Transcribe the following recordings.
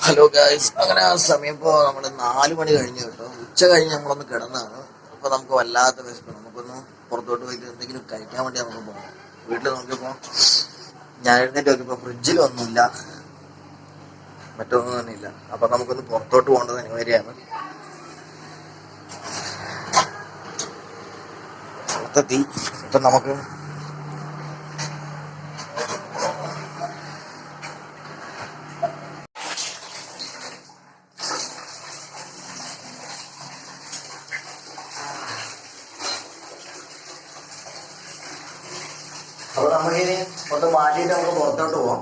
Hello guys, അങ്ങനെ ആ സമയം ഇപ്പോൾ നമ്മൾ 4 മണി കഴിഞ്ഞു കേട്ടോ. ഉച്ച കഴിഞ്ഞ് നമ്മളൊന്ന് കിടന്നാണ്. അപ്പോൾ നമുക്ക് വല്ലാത്ത വിശപ്പ്. നമുക്കൊന്ന് പുറത്തോട്ട് പോയിട്ട് എന്തെങ്കിലും കഴിക്കാൻ വേണ്ടി നമുക്ക് പോകാം. വീട്ടിൽ നോക്കിയപ്പോൾ ഞാൻ എഴുന്നേറ്റ് നോക്കിയപ്പോൾ ഫ്രിഡ്ജിലൊന്നുമില്ല, മറ്റൊന്നും തന്നെ ഇല്ല. അപ്പം നമുക്കൊന്ന് പുറത്തോട്ട് പോകേണ്ടത് അനിവാര്യമാണ്. പുറത്തെത്തി. ഇപ്പം നമുക്ക് അപ്പോൾ നമുക്കിനി ഒന്ന് മാറ്റിയിട്ട് നമുക്ക് പുറത്തോട്ട് പോവാം.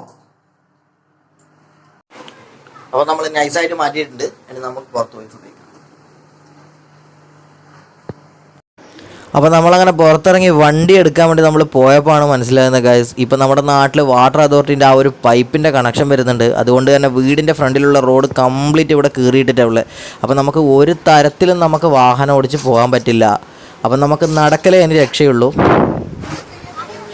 അപ്പോൾ നമ്മൾ നൈസായിട്ട് മാറ്റിയിട്ടുണ്ട്. ഇനി നമുക്ക് പുറത്ത് പോയി ഫുഡ് കഴിക്കാം. അപ്പോൾ നമ്മളങ്ങനെ പുറത്തിറങ്ങി വണ്ടി എടുക്കാൻ വേണ്ടി നമ്മൾ പോയപ്പോഴാണ് മനസ്സിലാകുന്നത് ഗൈസ്, ഇപ്പോൾ നമ്മുടെ നാട്ടിൽ വാട്ടർ അതോറിറ്റിൻ്റെ ആ ഒരു പൈപ്പിൻ്റെ കണക്ഷൻ വരുന്നുണ്ട്. അതുകൊണ്ട് തന്നെ വീടിൻ്റെ ഫ്രണ്ടിലുള്ള റോഡ് കംപ്ലീറ്റ് ഇവിടെ കീറിയിട്ടിട്ടുള്ളത്. അപ്പോൾ നമുക്ക് ഒരു തരത്തിലും നമുക്ക് വാഹനം ഓടിച്ച് പോകാൻ പറ്റില്ല. അപ്പം നമുക്ക് നടക്കലേ അതിന് രക്ഷയുള്ളൂ.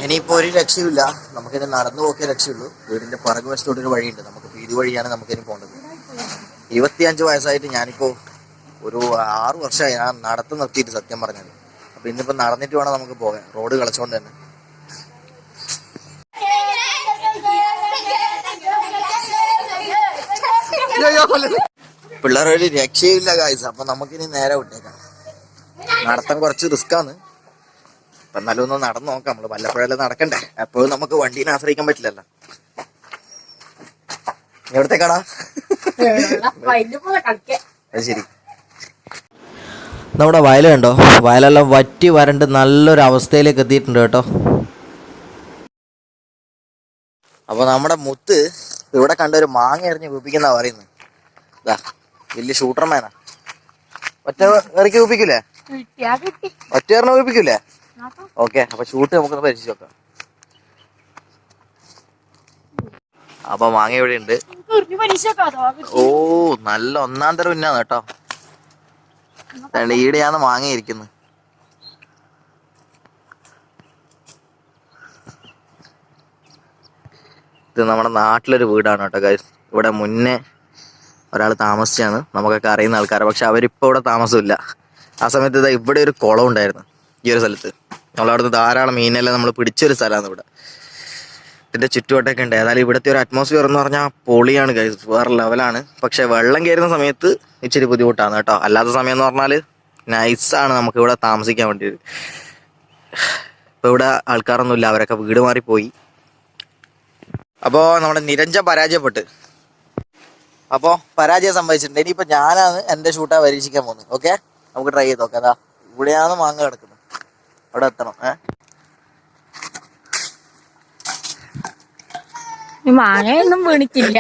ഇനിയിപ്പോൾ ഒരു രക്ഷയില്ല, നമുക്കിനി നടന്നു പോക്കിയ രക്ഷയുള്ളൂ. വീടിൻ്റെ പുറകുവശത്തോട്ടൊരു വഴിയുണ്ട്, നമുക്ക് ഇതുവഴിയാണ് നമുക്കിനി പോകേണ്ടത്. 25 വയസ്സായിട്ട് ഞാനിപ്പോൾ ഒരു 6 വർഷമായി ഞാൻ നടത്തം നിർത്തിയിട്ട്, സത്യം പറഞ്ഞത്. അപ്പോൾ ഇന്നിപ്പോൾ നടന്നിട്ട് വേണം നമുക്ക് പോകാൻ, റോഡ് കളിച്ചോണ്ട് തന്നെ. പിള്ളേരൊരു രക്ഷയില്ല ഗായ്സ്. അപ്പം നമുക്കിനി നേരെ വിട്ടേക്കാം. നടത്തം കുറച്ച് റിസ്ക്കാണ്. അപ്പം എന്നാലും ഒന്ന് നടന്നു നോക്കാം. നമ്മൾ വല്ലപ്പോഴെല്ലാം നടക്കണ്ടേ, എപ്പോഴും നമുക്ക് വണ്ടീനെ ആശ്രയിക്കാൻ പറ്റില്ലല്ലോ. എവിടത്തേക്കാടാ? അത് ശരി. നമ്മുടെ വയൽ കണ്ടോ, വയലെല്ലാം വറ്റി വരണ്ട് നല്ലൊരു അവസ്ഥയിലേക്ക് എത്തിയിട്ടുണ്ട് കേട്ടോ. അപ്പോൾ നമ്മുടെ മുത്ത് ഇവിടെ കണ്ടൊരു മാങ്ങ എറിഞ്ഞ് കൂപ്പിക്കുന്ന പറയുന്നത്. ഇതാ വലിയ ഷൂട്ടർമാനാ. ഒറ്റ എറിക്ക് കൂപ്പിക്കൂലേ? ഒറ്റ എറിഞ്ഞ കൂപ്പിക്കൂലേ? ഓക്കെ, അപ്പൊ ഷൂട്ട് നമുക്കൊന്ന് പരീക്ഷിച്ച് നോക്കാം. അപ്പൊ മാങ്ങ ഇവിടെ ഉണ്ട്. ഓ, നല്ല ഒന്നാം തരം ഉന്നാണ് കേട്ടോ. ഈടെയാണ് മാങ്ങ ഇരിക്കുന്നത്. ഇത് നമ്മുടെ നാട്ടിലൊരു വീടാണ് കേട്ടോ ഗൈസ്. ഇവിടെ മുന്നേ ഒരാൾ താമസിച്ചാണ്, നമുക്കൊക്കെ അറിയുന്ന ആൾക്കാരെ. പക്ഷെ അവരിപ്പോൾ ഇവിടെ താമസമില്ല. ആ സമയത്ത് ഇതാ ഇവിടെ ഒരു കുളം ഉണ്ടായിരുന്നു ഈ ഒരു സ്ഥലത്ത്. നമ്മളവിടുന്ന് ധാരാളം മീനെല്ലാം നമ്മൾ പിടിച്ചൊരു സ്ഥലമാണ് ഇവിടെ. ഇതിൻ്റെ ചുറ്റുവട്ടമൊക്കെ ഉണ്ട്. ഏതായാലും ഇവിടുത്തെ ഒരു അറ്റ്മോസ്ഫിയർ എന്ന് പറഞ്ഞാൽ പൊളിയാണ് ഗൈസ്, വേറെ ലെവലാണ്. പക്ഷെ വെള്ളം കയറുന്ന സമയത്ത് ഇച്ചിരി ബുദ്ധിമുട്ടാണ് കേട്ടോ. അല്ലാത്ത സമയം എന്ന് പറഞ്ഞാൽ നൈസാണ് നമുക്ക് ഇവിടെ താമസിക്കാൻ വേണ്ടിയത്. ഇപ്പോൾ ഇവിടെ ആൾക്കാരൊന്നുമില്ല, അവരൊക്കെ വീട് മാറിപ്പോയി. അപ്പോൾ നമ്മുടെ നിരഞ്ജൻ പരാജയപ്പെട്ട്, അപ്പോൾ പരാജയം സംഭവിച്ചിട്ടുണ്ട്. ഇനിയിപ്പോൾ ഞാനാണ് എൻ്റെ ഷൂട്ടാ പരീക്ഷിക്കാൻ പോകുന്നത്. ഓക്കെ, നമുക്ക് ട്രൈ ചെയ്ത് നോക്കാം. അതാ ഇവിടെയാണ് മാങ്ങ കിടക്കുന്നത്, അവിടെ എത്തണം. മാങ്ങയൊന്നും വീണിട്ടില്ല.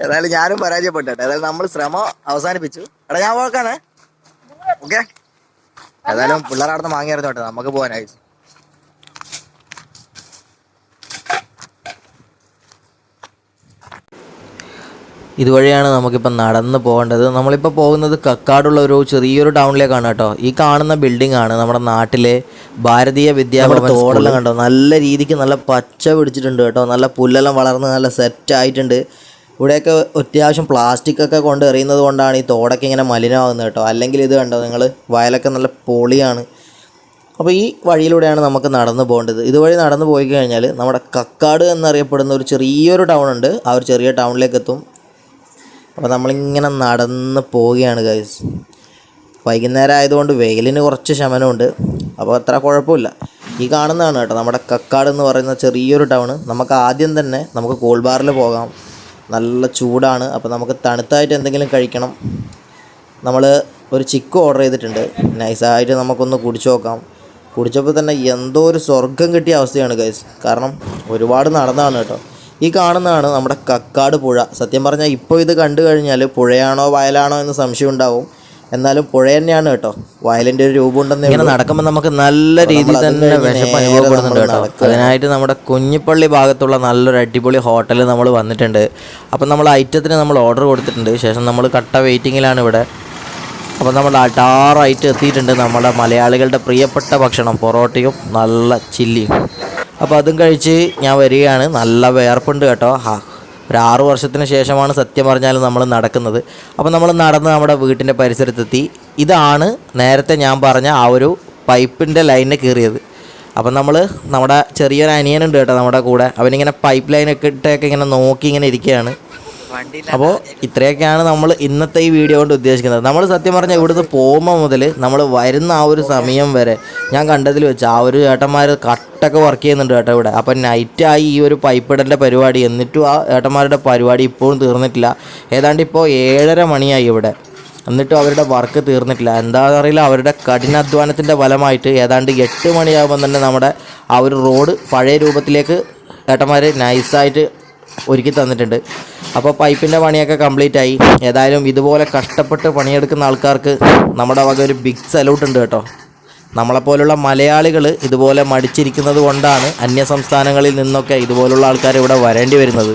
ഏതായാലും ഞാനും പരാജയപ്പെട്ടെ. ഏതായാലും നമ്മൾ ശ്രമം അവസാനിപ്പിച്ചു. എടാ ഞാൻ പോക്കാണ്. ഓക്കെ, ഏതായാലും പിള്ളേരവിടുന്ന് മാങ്ങിയായിരുന്നു കേട്ടോ, നമുക്ക് പോകാനായി. ഇതുവഴിയാണ് നമുക്കിപ്പോൾ നടന്ന് പോകേണ്ടത്. നമ്മളിപ്പോൾ പോകുന്നത് കക്കാടുള്ള ഒരു ചെറിയൊരു ടൗണിലേക്കാണ് കേട്ടോ. ഈ കാണുന്ന ബിൽഡിംഗ് ആണ് നമ്മുടെ നാട്ടിലെ ഭാരതീയ വിദ്യാഭവൻ. തോടെല്ലാം കണ്ടോ, നല്ല രീതിക്ക് നല്ല പച്ച പിടിച്ചിട്ടുണ്ട് കേട്ടോ. നല്ല പുല്ലെല്ലാം വളർന്ന് നല്ല സെറ്റായിട്ടുണ്ട്. ഇവിടെയൊക്കെ അത്യാവശ്യം പ്ലാസ്റ്റിക്കൊക്കെ കൊണ്ട് എറിയുന്നത് കൊണ്ടാണ് ഈ തോടൊക്കെ ഇങ്ങനെ മലിനമാകുന്നത് കേട്ടോ. അല്ലെങ്കിൽ ഇത് കണ്ടോ നിങ്ങൾ, വയലൊക്കെ നല്ല പൊളിയാണ്. അപ്പോൾ ഈ വഴിയിലൂടെയാണ് നമുക്ക് നടന്നു പോകേണ്ടത്. ഇതുവഴി നടന്നു പോയി കഴിഞ്ഞാൽ നമ്മുടെ കക്കാട് എന്നറിയപ്പെടുന്ന ഒരു ചെറിയൊരു ടൗൺ ഉണ്ട്. ആ ഒരു ചെറിയ ടൗണിലേക്ക് എത്തും. അപ്പോൾ നമ്മളിങ്ങനെ നടന്ന് പോവുകയാണ് ഗൈസ്. വൈകുന്നേരം ആയതുകൊണ്ട് വെയിലിന് കുറച്ച് ശമനമുണ്ട്, അപ്പോൾ അത്ര കുഴപ്പമില്ല. ഈ കാണുന്നതാണ് കേട്ടോ നമ്മുടെ കക്കാട് എന്ന് പറയുന്ന ചെറിയൊരു ടൗണ്. നമുക്ക് ആദ്യം തന്നെ നമുക്ക് കൂൾ ബാറിൽ പോകാം. നല്ല ചൂടാണ്, അപ്പോൾ നമുക്ക് തണുത്തായിട്ട് എന്തെങ്കിലും കഴിക്കണം. നമ്മൾ ഒരു ചിക്കു ഓർഡർ ചെയ്തിട്ടുണ്ട്. നൈസായിട്ട് നമുക്കൊന്ന് കുടിച്ചു നോക്കാം. കുടിച്ചപ്പോൾ തന്നെ എന്തോ ഒരു സ്വർഗം കിട്ടിയ അവസ്ഥയാണ് ഗൈസ്. കാരണം ഒരുപാട് നടന്നതാണ് കേട്ടോ. ഈ കാണുന്നതാണ് നമ്മുടെ കക്കാട് പുഴ. സത്യം പറഞ്ഞാൽ ഇപ്പോൾ ഇത് കണ്ടു കഴിഞ്ഞാൽ പുഴയാണോ വയലാണോ എന്ന് സംശയം ഉണ്ടാവും. എന്നാലും പുഴ തന്നെയാണ് കേട്ടോ. വയലിൻ്റെ ഒരു രൂപം ഉണ്ടെന്ന്. ഇങ്ങനെ നടക്കുമ്പോൾ നമുക്ക് നല്ല രീതിയിൽ തന്നെ വിശപ്പ് അനുഭവപ്പെടുന്നുണ്ട് കേട്ടോ. അതിനായിട്ട് നമ്മുടെ കുഞ്ഞിപ്പള്ളി ഭാഗത്തുള്ള നല്ലൊരു അടിപൊളി ഹോട്ടലിൽ നമ്മൾ വന്നിട്ടുണ്ട്. അപ്പം നമ്മൾ ഐറ്റത്തിന് നമ്മൾ ഓർഡർ കൊടുത്തിട്ടുണ്ട്. ശേഷം നമ്മൾ കട്ട വെയിറ്റിങ്ങിലാണ് ഇവിടെ. അപ്പോൾ നമ്മൾ അടാറായിട്ട് എത്തിയിട്ടുണ്ട് നമ്മുടെ മലയാളികളുടെ പ്രിയപ്പെട്ട ഭക്ഷണം, പൊറോട്ടയും നല്ല ചില്ലിയും. അപ്പോൾ അതും കഴിച്ച് ഞാൻ വരികയാണ്. നല്ല വേർപ്പുണ്ട് കേട്ടോ. ഒരു 6 വർഷത്തിന് ശേഷമാണ് സത്യം പറഞ്ഞാൽ നമ്മൾ നടക്കുന്നത്. അപ്പോൾ നമ്മൾ നടന്ന് നമ്മുടെ വീട്ടിൻ്റെ പരിസരത്തെത്തി. ഇതാണ് നേരത്തെ ഞാൻ പറഞ്ഞ ആ ഒരു പൈപ്പിൻ്റെ ലൈനിന് കയറിയത്. അപ്പം നമ്മുടെ ചെറിയൊരു അനിയനുണ്ട് കേട്ടോ നമ്മുടെ കൂടെ. അവനിങ്ങനെ പൈപ്പ് ലൈനൊക്കെ ഇട്ടൊക്കെ ഇങ്ങനെ നോക്കി ഇങ്ങനെ ഇരിക്കുകയാണ്. അപ്പോൾ ഇത്രയൊക്കെയാണ് നമ്മൾ ഇന്നത്തെ ഈ വീഡിയോ കൊണ്ട് ഉദ്ദേശിക്കുന്നത്. നമ്മൾ സത്യം പറഞ്ഞാൽ ഇവിടുന്ന് പോകുമ്പോൾ മുതൽ നമ്മൾ വരുന്ന ആ ഒരു സമയം വരെ ഞാൻ കണ്ടതിൽ വെച്ച് ആ ഒരു ഏട്ടന്മാർ കട്ടൊക്കെ വർക്ക് ചെയ്യുന്നുണ്ട് കേട്ടോ ഇവിടെ. അപ്പം നൈറ്റായി ഈ ഒരു പൈപ്പ് ഇടേണ്ട പരിപാടി. എന്നിട്ടും ആ ഏട്ടന്മാരുടെ പരിപാടി ഇപ്പോഴും തീർന്നിട്ടില്ല. ഏതാണ്ട് ഇപ്പോൾ 7:30 മണിയായി ഇവിടെ. എന്നിട്ടും അവരുടെ വർക്ക് തീർന്നിട്ടില്ല. എന്താണെന്ന് അറിയില്ല, അവരുടെ കഠിനാധ്വാനത്തിൻ്റെ ഫലമായിട്ട് ഏതാണ്ട് 8 മണിയാകുമ്പോൾ തന്നെ നമ്മുടെ ആ ഒരു റോഡ് പഴയ രൂപത്തിലേക്ക് ഏട്ടന്മാർ നൈസായിട്ട് ഒരുക്കി തന്നിട്ടുണ്ട്. അപ്പോൾ പൈപ്പിൻ്റെ പണിയൊക്കെ കംപ്ലീറ്റ് ആയി. ഏതായാലും ഇതുപോലെ കഷ്ടപ്പെട്ട് പണിയെടുക്കുന്ന ആൾക്കാർക്ക് നമ്മുടെ വക ഒരു ബിഗ് സല്യൂട്ട് ഉണ്ട് കേട്ടോ. നമ്മളെപ്പോലുള്ള മലയാളികൾ ഇതുപോലെ മടിച്ചിരിക്കുന്നത് കൊണ്ടാണ് അന്യ സംസ്ഥാനങ്ങളിൽ നിന്നൊക്കെ ഇതുപോലുള്ള ആൾക്കാർ ഇവിടെ വരേണ്ടി വരുന്നത്.